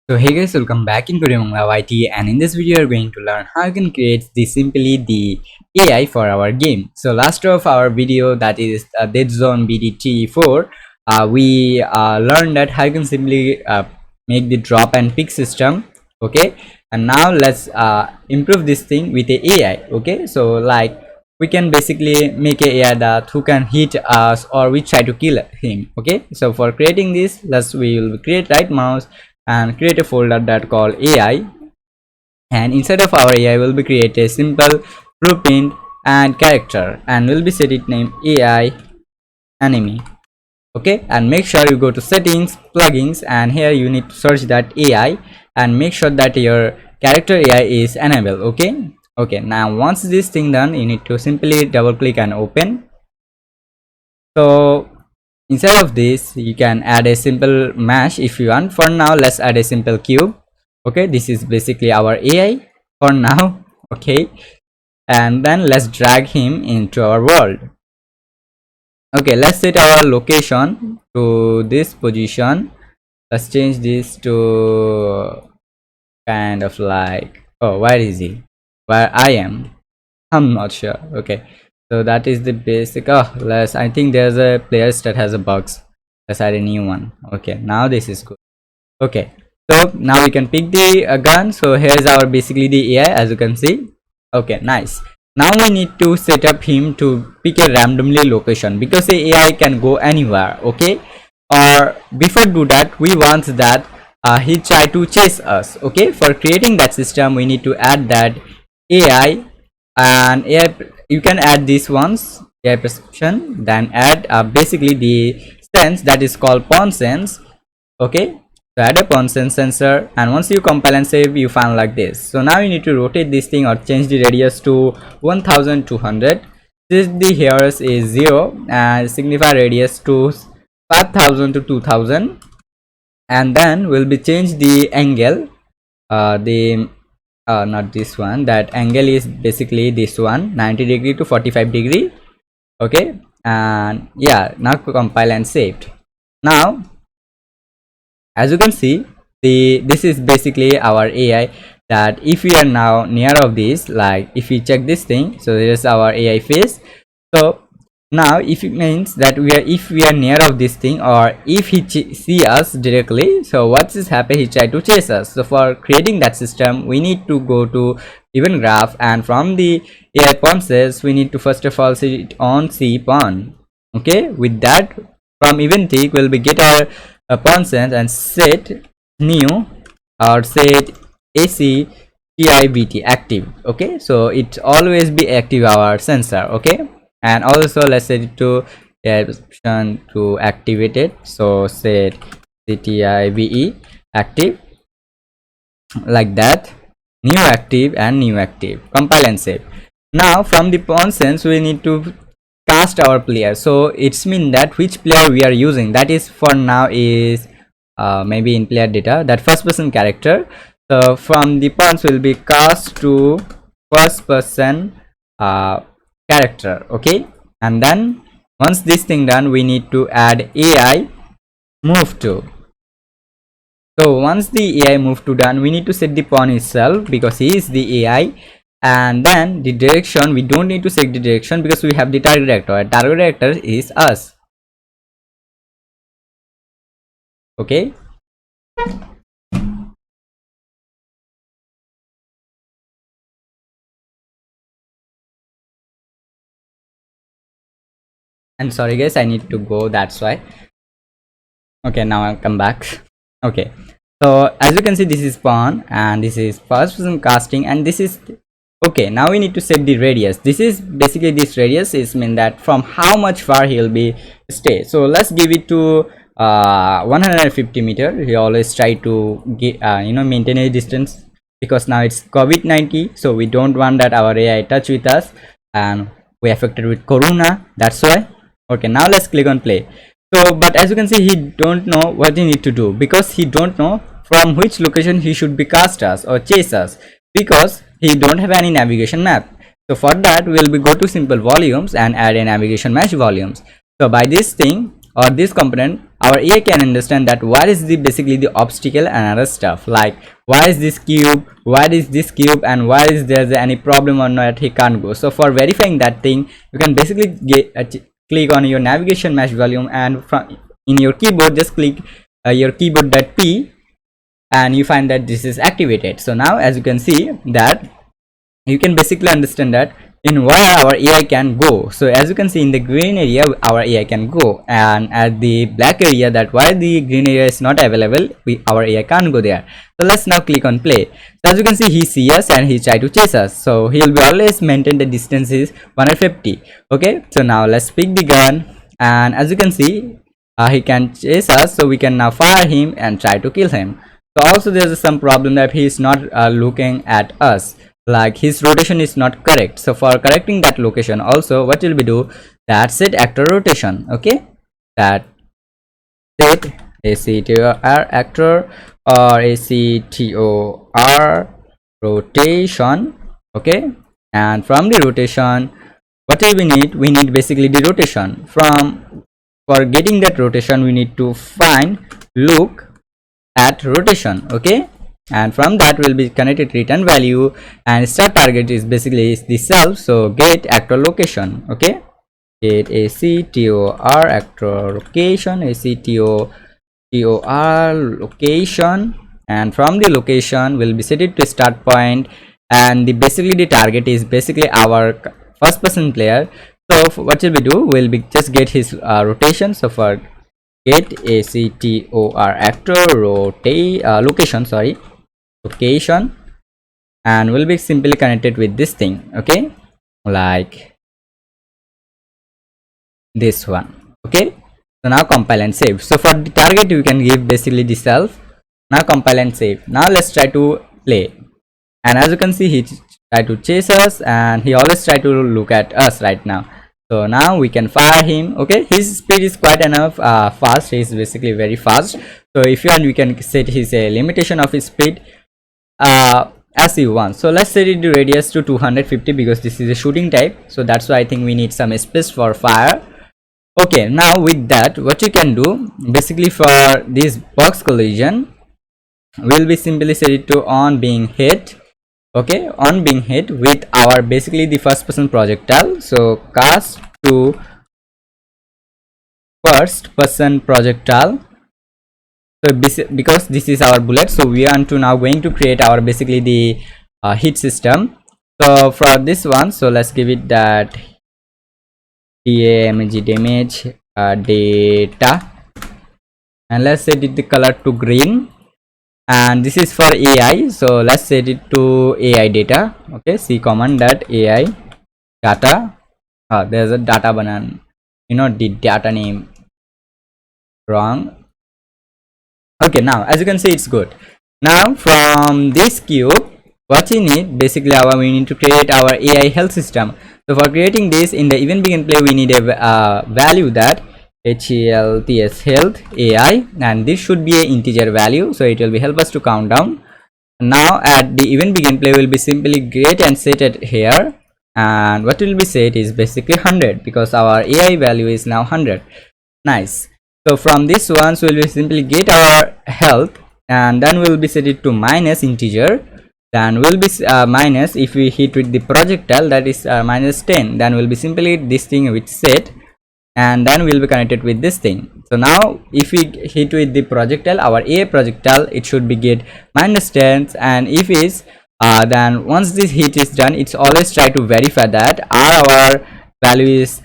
So hey guys, welcome back in Bangla YT, and in this video we are going to learn how you can create the AI for our game. So last of our video, that is Dead Zone BDT4, we learned that how you can simply make the drop and pick system. Okay, and now let's improve this thing with the AI. Okay, so like we can basically make a AI that who can hit us or we try to kill him. Okay, so for creating this, we will create right mouse and create a folder that called AI, and inside of our AI will be create a simple blueprint and character, and we'll be set it name AI enemy. Okay, and make sure you go to settings, plugins, and here you need to search that AI and make sure that your character AI is enabled. Okay, now once this thing done, you need to simply double click and open. So inside of this you can add a simple mesh if you want. For now let's add a simple cube. Okay, this is basically our AI for now. Okay, and then let's drag him into our world. Okay, let's set our location to this position. Let's change this to kind of like, oh, where is he? Where I am, I'm not sure. Okay, so that is the basic. Oh, I think there's a players that has a bugs. Let's add a new one. Okay, now this is good. Okay, so now we can pick the gun. So here's our basically the AI, as you can see. Okay, nice. Now we need to set up him to pick a randomly location, because the AI can go anywhere. Okay, or before do that we want that he try to chase us. Okay, for creating that system we need to add that AI, and AI you can add these ones, AI perception, then add basically the sense that is called pawn sense. Okay, so add a pawn sense sensor, and once you compile and save you find like this. So now you need to rotate this thing or change the radius to 1200. This the hairs is 0 and signify radius to 5000 to 2000, and then we'll be change the angle, not this one, that angle is basically this one, 90 degree to 45 degree. Okay, and yeah, now compile and saved. Now as you can see, this is basically our AI, that if we are now near of this, like if we check this thing, so there's our AI face. So now if it means that if we are near of this thing, or if he see us directly, so what is happen, he try to chase us. So for creating that system we need to go to event graph, and from the AI pawn says we need to first of all set it on C pawn. Okay, with that from event tick will be get our pawn sense and set new or set AC TIVT active. Okay, so it always be active our sensor. Okay, and also let's set it to option to activate it. So set CTIVE active, like that, new active and new active, compile and save. Now from the pawn sense we need to cast our player, so it's mean that which player we are using, that is for now is maybe in player data that first person character. So from the pawns will be cast to first person character. Okay, and then once this thing done we need to add AI move to. So once the AI move to done, we need to set the pawn itself because he is the AI, and then the direction we don't need to set the direction because we have the target actor, and target actor is us. Okay, and sorry guys, I need to go, that's why. Okay, now I'll come back. Okay, so as you can see, this is pawn and this is first person casting, and this is okay. Now we need to set the radius. This is basically, this radius is mean that from how much far he'll be stay. So let's give it to 150 meter. We always try to get maintain a distance, because now it's COVID-19, so we don't want that our AI touch with us, and we affected with corona, that's why. Okay, now let's click on play. So but as you can see, he don't know what he need to do, because he don't know from which location he should be cast us or chase us, because he don't have any navigation map. So for that we'll be go to simple volumes and add a navigation mesh volumes. So by this thing or this component, our AI can understand that what is the basically the obstacle and other stuff, like why is this cube, and why is there any problem or not he can't go. So for verifying that thing, you can basically click on your navigation mesh volume, and from in your keyboard just click your keyboard.p, and you find that this is activated. So now as you can see that you can basically understand that in where our AI can go. So as you can see, in the green area our AI can go, and at the black area, that why the green area is not available, our AI can't go there. So let's now click on play. So as you can see, he sees us and he try to chase us, so he will be always maintain the distance is 150. Okay, so now let's pick the gun, and as you can see, he can chase us, so we can now fire him and try to kill him. So also there's some problem that he is not looking at us, like his rotation is not correct. So for correcting that location also, what will we do, that set actor rotation. Okay, that set ACTOR actor or ACTOR rotation. Okay, and from the rotation, what will we need basically the rotation. For getting that rotation, we need to find look at rotation. Okay, and from that will be connected return value, and start target is basically is the self, so get actor location. Okay, get ACTOR actor location, ACTOR location, and from the location will be set it to start point, and the basically the target is basically our first person player. So what will we do, will be just get his rotation. So for get ACTOR actor rotate location, sorry, location, and will be simply connected with this thing. Okay, like this one. Okay, so now compile and save. So for the target you can give basically the self. Now compile and save. Now let's try to play, and as you can see, he try to chase us, and he always try to look at us right now. So now we can fire him. Okay, his speed is quite enough fast, he is basically very fast. So if you want, we can set his limitation of his speed as you want. So let's set it the radius to 250, because this is a shooting type, so that's why I think we need some space for fire. Okay, now with that, what you can do basically for this box collision, will be simply set it to on being hit. Okay, on being hit with our basically the first person projectile. So cast to first person projectile. So because this is our bullet, so we want to now going to create our basically the hit system. So for this one, so let's give it that damage data, and let's set it the color to green, and this is for AI, so let's set it to AI data. Okay, c command that AI data. There's a data banana, you know, the data name wrong. Okay, now as you can see, it's good. Now from this cube, what we need basically, we need to create our AI health system. So for creating this, in the event begin play, we need a value that HELTS health AI, and this should be an integer value, so it will be help us to count down. Now at the event begin play, will be simply get and set it here, and what will be set is basically 100, because our AI value is now 100. Nice. So from this one, so we'll simply get our health, and then we'll be set it to minus integer, then will be minus, if we hit with the projectile, that is minus 10, then will be simply this thing which set, and then we'll be connected with this thing. So now if we hit with the projectile, our A projectile, it should be get minus 10, and if is then once this hit is done, it's always try to verify that our value is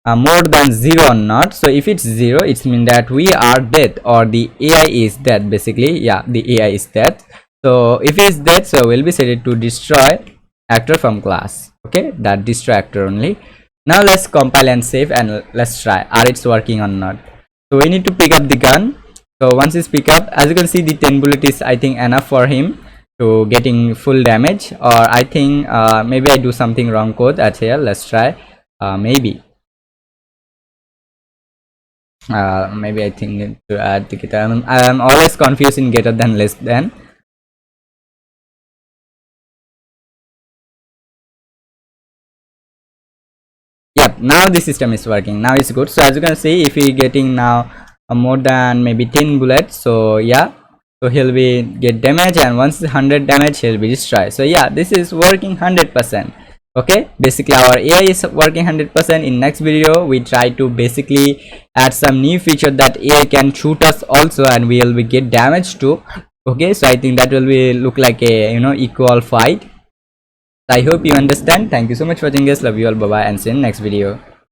more than 0 or not. So if it's 0, it's mean that we are dead, or the AI is dead basically. Yeah, the AI is dead. So if it's dead, so we'll be set it to destroy actor from class. Okay, that destroy actor only. Now let's compile and save, and let's try are it's working or not. So we need to pick up the gun. So once it's pick up, as you can see, the 10 bullet is I think enough for him to getting full damage, or I think maybe I do something wrong code at here. Let's try. Maybe I think to add the guitar. I'm always confused in greater than less than. Yep, now the system is working. Now it's good. So as you can see, if he getting now more than maybe 10 bullets, so yeah, so he'll be get damage, and once 100 damage he'll be destroyed. So yeah, this is working 100%. Okay, basically our AI is working 100%. In next video we try to basically add some new feature that AI can shoot us also, and we will be get damage too. Okay, so I think that will be look like a equal fight. I hope you understand. Thank you so much for watching, guys. Love you all. Bye bye, and see you in next video.